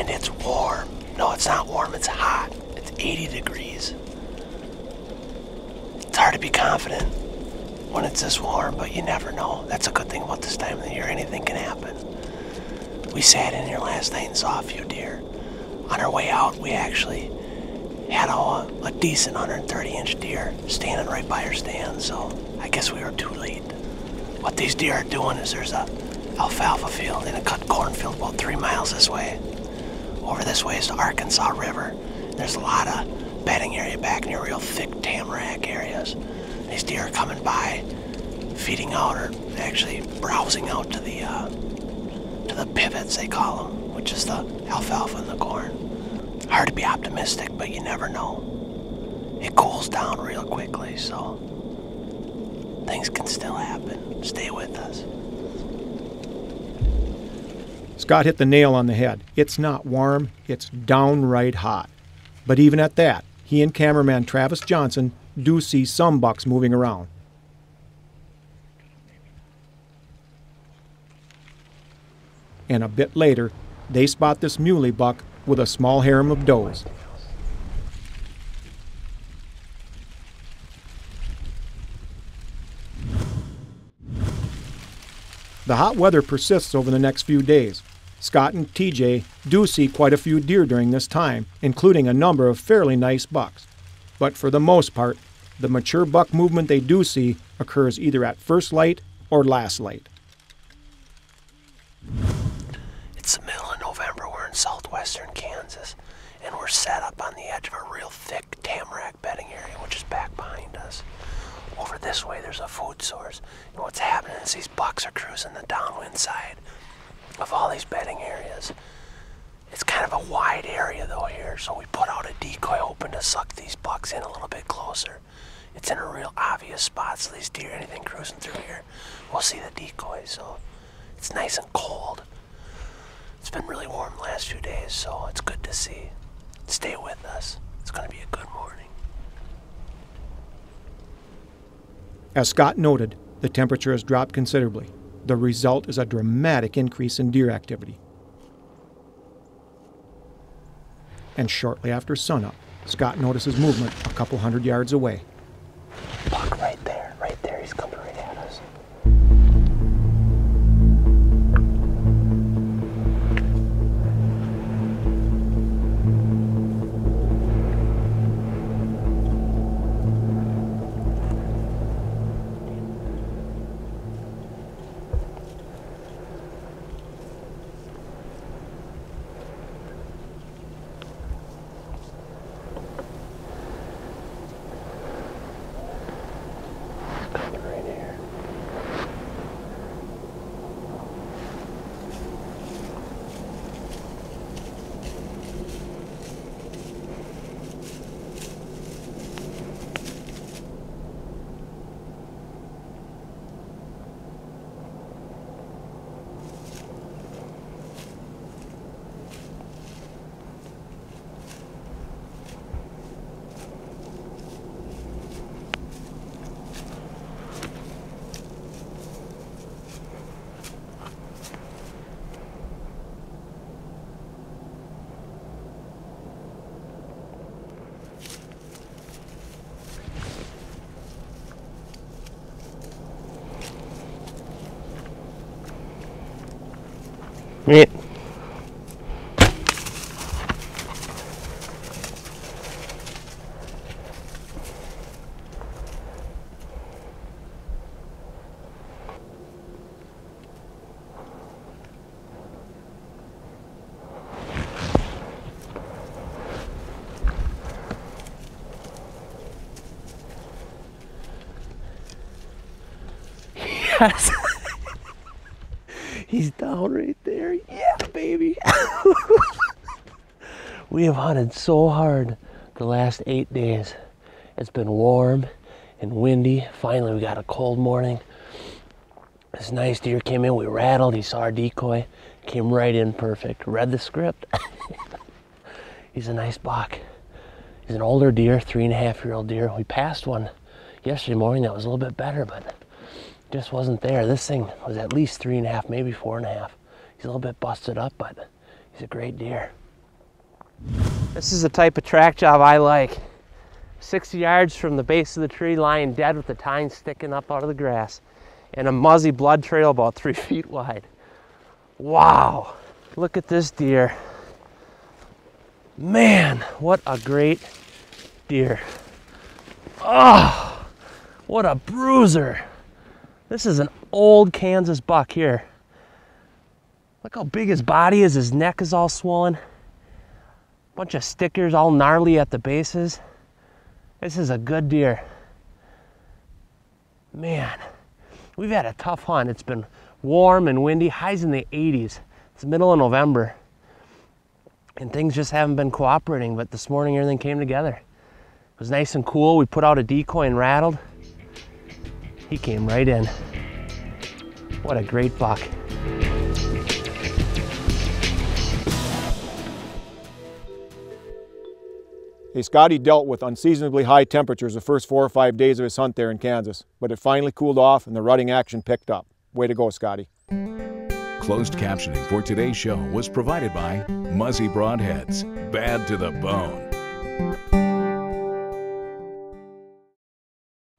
And it's warm. No, it's not warm, it's hot. It's 80 degrees. It's hard to be confident when it's this warm, but you never know. That's a good thing about this time of the year. Anything can happen. We sat in here last night and saw a few deer. On our way out, we actually had a decent 130-inch deer standing right by our stand, so I guess we were too late. What these deer are doing is there's a alfalfa field and a cut cornfield about 3 miles this way. Over this way is the Arkansas River. There's a lot of bedding area back near real thick tamarack areas. These deer are coming by, feeding out, or actually browsing out to the pivots, they call them, which is the alfalfa and the corn. Hard to be optimistic, but you never know. It cools down real quickly, so things can still happen. Stay with us. Scott hit the nail on the head. It's not warm, it's downright hot. But even at that, he and cameraman Travis Johnson do see some bucks moving around. And a bit later, they spot this muley buck with a small harem of does. The hot weather persists over the next few days. Scott and TJ do see quite a few deer during this time, including a number of fairly nice bucks. But for the most part, the mature buck movement they do see occurs either at first light or last light. It's the middle of November. We're in southwestern Kansas, and we're set up on the edge of a real thick tamarack bedding area, which is back behind us. Over this way, there's a food source, and what's happening is these bucks are cruising the downwind side of all these bedding areas. It's kind of a wide area though here, so we put out a decoy hoping to suck these bucks in a little bit closer. It's in a real obvious spot, so these deer, anything cruising through here, we'll see the decoy. So it's nice and cold. It's been really warm the last few days, so it's good to see. Stay with us. It's going to be a good morning. As Scott noted, the temperature has dropped considerably. The result is a dramatic increase in deer activity. And shortly after sunup, Scott notices movement a couple hundred yards away. Buck right there, he's coming right at us. Yeah. Yes. He's down right there. Yeah, baby. We have hunted so hard the last 8 days. It's been warm and windy. Finally, we got a cold morning. This nice deer came in. We rattled. He saw our decoy. Came right in perfect. Read the script. He's a nice buck. He's an older deer, 3.5-year-old deer. We passed one yesterday morning that was a little bit better, but just wasn't there. This thing was at least 3.5, maybe 4.5. He's a little bit busted up, but he's a great deer. This is the type of track job I like. 60 yards from the base of the tree, lying dead with the tines sticking up out of the grass, and a muzzy blood trail about 3 feet wide. Wow, look at this deer. Man, what a great deer. Oh, what a bruiser. This is an old Kansas buck here. Look how big his body is. His neck is all swollen. Bunch of stickers all gnarly at the bases. This is a good deer. Man, we've had a tough hunt. It's been warm and windy, highs in the 80s. It's the middle of November. And things just haven't been cooperating, but this morning everything came together. It was nice and cool. We put out a decoy and rattled. He came right in. What a great buck. Hey, Scotty dealt with unseasonably high temperatures the first 4 or 5 days of his hunt there in Kansas, but it finally cooled off and the rutting action picked up. Way to go, Scotty. Closed captioning for today's show was provided by Muzzy Broadheads, bad to the bone.